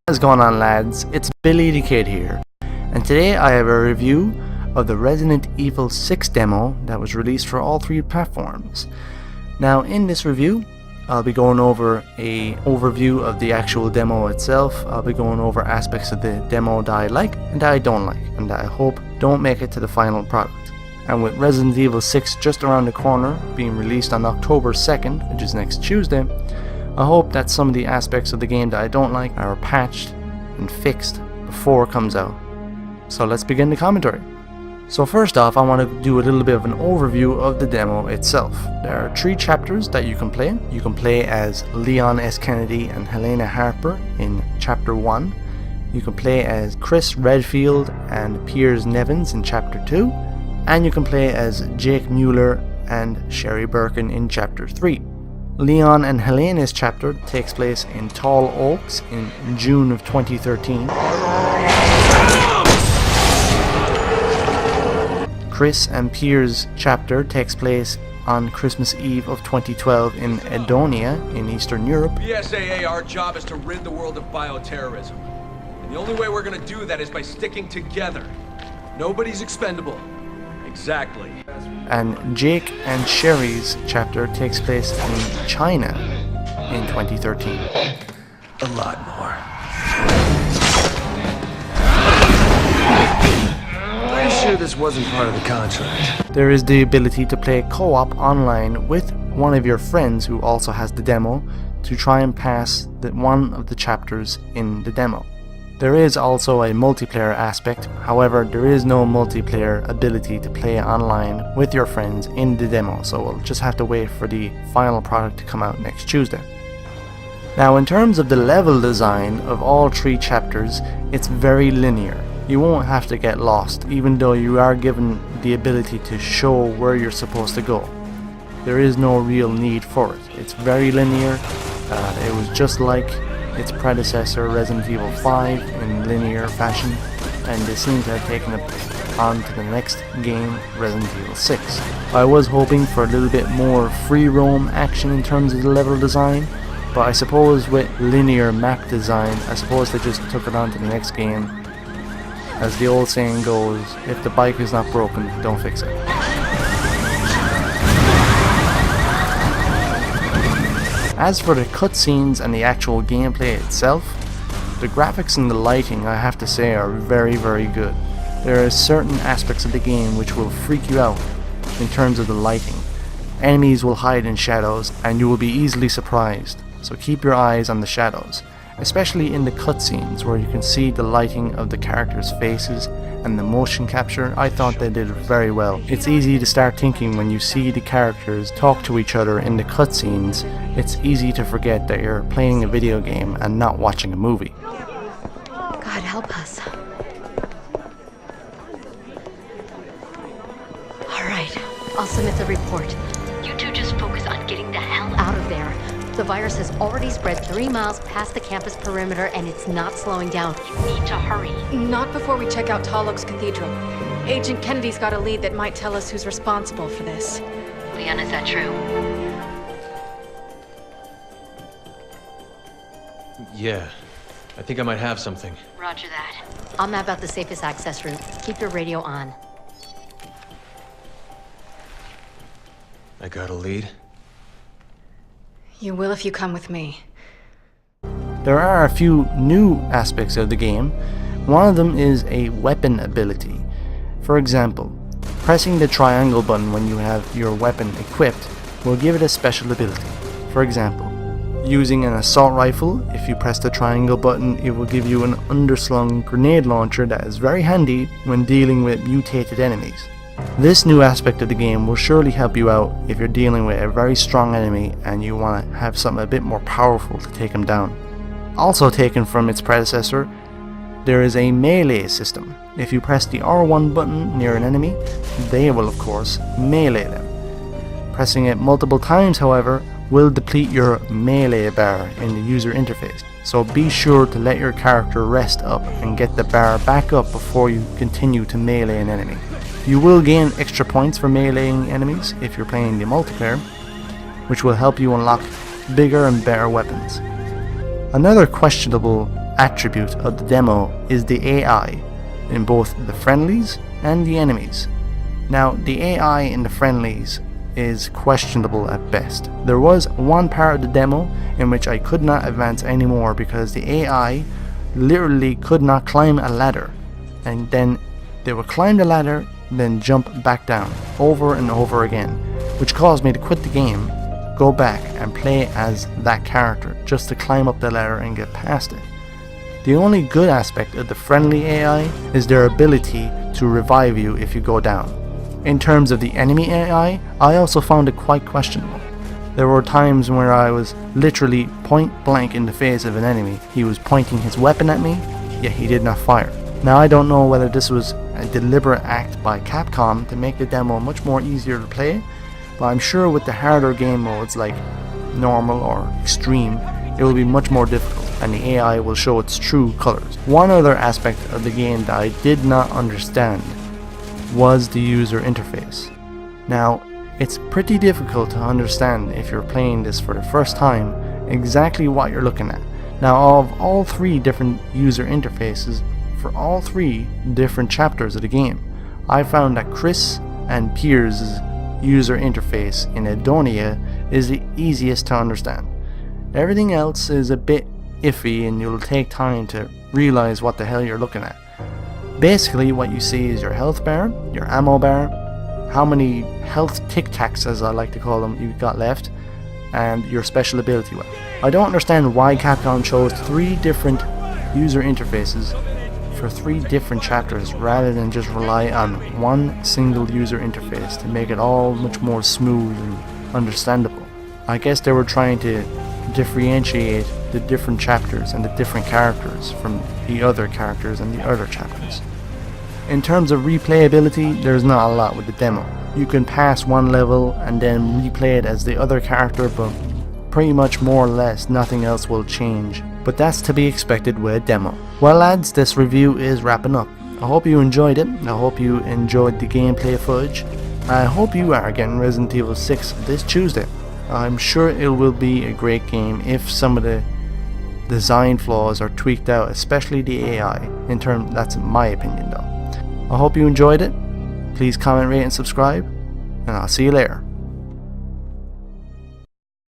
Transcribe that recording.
What's going on, lads? It's Billy the Kid here, and today I have a review of the Resident Evil 6 demo that was released for all three platforms. Now in this review I'll be going over an overview of the actual demo itself. I'll be going over aspects of the demo that I like and that I don't like, and that I hope don't make it to the final product. And with Resident Evil 6 just around the corner, being released on October 2nd, which is next Tuesday, I hope that some of the aspects of the game that I don't like are patched and fixed before it comes out. So let's begin the commentary. So first off, I want to do a little bit of an overview of the demo itself. There are 3 chapters that you can play. You can play as Leon S. Kennedy and Helena Harper in Chapter 1. You can play as Chris Redfield and Piers Nevins in Chapter 2. And you can play as Jake Mueller and Sherry Birkin in Chapter 3. Leon and Helena's chapter takes place in Tall Oaks in June of 2013. Chris and Piers' chapter takes place on Christmas Eve of 2012 in Edonia in Eastern Europe. BSAA, our job is to rid the world of bioterrorism. And the only way we're gonna do that is by sticking together. Nobody's expendable. Exactly. And Jake and Sherry's chapter takes place in China in 2013. A lot more. Are you sure this wasn't part of the contract? There is the ability to play co-op online with one of your friends who also has the demo to try and pass one of the chapters in the demo. There is also a multiplayer aspect, however there is no multiplayer ability to play online with your friends in the demo, so we'll just have to wait for the final product to come out next Tuesday. Now in terms of the level design of all 3 chapters, it's very linear. You won't have to get lost, even though you are given the ability to show where you're supposed to go. There is no real need for it. It's very linear. It was just like its predecessor Resident Evil 5 in linear fashion, and they seem to have taken it on to the next game, Resident Evil 6. I was hoping for a little bit more free roam action in terms of the level design, but I suppose with linear map design, I suppose they just took it on to the next game. As the old saying goes, if the bike is not broken, don't fix it. As for the cutscenes and the actual gameplay itself, the graphics and the lighting, I have to say, are very, very good. There are certain aspects of the game which will freak you out in terms of the lighting. Enemies will hide in shadows and you will be easily surprised, so keep your eyes on the shadows, especially in the cutscenes where you can see the lighting of the characters' faces and the motion capture. I thought they did very well. It's easy to start thinking when you see the characters talk to each other in the cutscenes. It's easy to forget that you're playing a video game and not watching a movie. God help us. Alright, I'll submit the report. You two just focus on getting the hell out of there. The virus has already spread 3 miles past the campus perimeter and it's not slowing down. You need to hurry. Not before we check out Tall Oaks Cathedral. Agent Kennedy's got a lead that might tell us who's responsible for this. Leon, is that true? Yeah, I think I might have something. Roger that. I'll map out the safest access route. Keep your radio on. I got a lead? You will if you come with me. There are a few new aspects of the game. One of them is a weapon ability. For example, pressing the triangle button when you have your weapon equipped will give it a special ability. For example, using an assault rifle, if you press the triangle button, it will give you an underslung grenade launcher that is very handy when dealing with mutated enemies. This new aspect of the game will surely help you out if you're dealing with a very strong enemy and you want to have something a bit more powerful to take him down. Also taken from its predecessor, there is a melee system. If you press the R1 button near an enemy, they will of course melee them. Pressing it multiple times, however, will deplete your melee bar in the user interface. So be sure to let your character rest up and get the bar back up before you continue to melee an enemy. You will gain extra points for meleeing enemies if you're playing the multiplayer, which will help you unlock bigger and better weapons. Another questionable attribute of the demo is the AI in both the friendlies and the enemies. Now, the AI in the friendlies is questionable at best. There was one part of the demo in which I could not advance anymore because the AI literally could not climb a ladder, and then they would climb the ladder, then jump back down over and over again, which caused me to quit the game, go back and play as that character just to climb up the ladder and get past it. The only good aspect of the friendly AI is their ability to revive you if you go down. In terms of the enemy AI, I also found it quite questionable. There were times where I was literally point blank in the face of an enemy. He was pointing his weapon at me, yet he did not fire. Now, I don't know whether this was a deliberate act by Capcom to make the demo much more easier to play, but I'm sure with the harder game modes like normal or extreme, it will be much more difficult and the AI will show its true colors. One other aspect of the game that I did not understand was the user interface. Now, it's pretty difficult to understand if you're playing this for the first time exactly what you're looking at. Now, of all three different user interfaces for all three different chapters of the game, I found that Chris and Pierce's user interface in Edonia is the easiest to understand. Everything else is a bit iffy and you'll take time to realize what the hell you're looking at. Basically, what you see is your health bar, your ammo bar, how many health tic tacs, as I like to call them, you've got left, and your special ability weapon. I don't understand why Capcom chose three different user interfaces for three different chapters rather than just rely on one single user interface to make it all much more smooth and understandable. I guess they were trying to differentiate the different chapters and the different characters from the other characters and the other chapters. In terms of replayability, there's not a lot with the demo. You can pass one level and then replay it as the other character, but pretty much more or less nothing else will change. But that's to be expected with a demo. Well lads, this review is wrapping up. I hope you enjoyed it. I hope you enjoyed the gameplay footage. I hope you are getting Resident Evil 6 this Tuesday. I'm sure it will be a great game if some of the design flaws are tweaked out, especially the AI. That's my opinion though. I hope you enjoyed it. Please comment, rate and subscribe, and I'll see you later.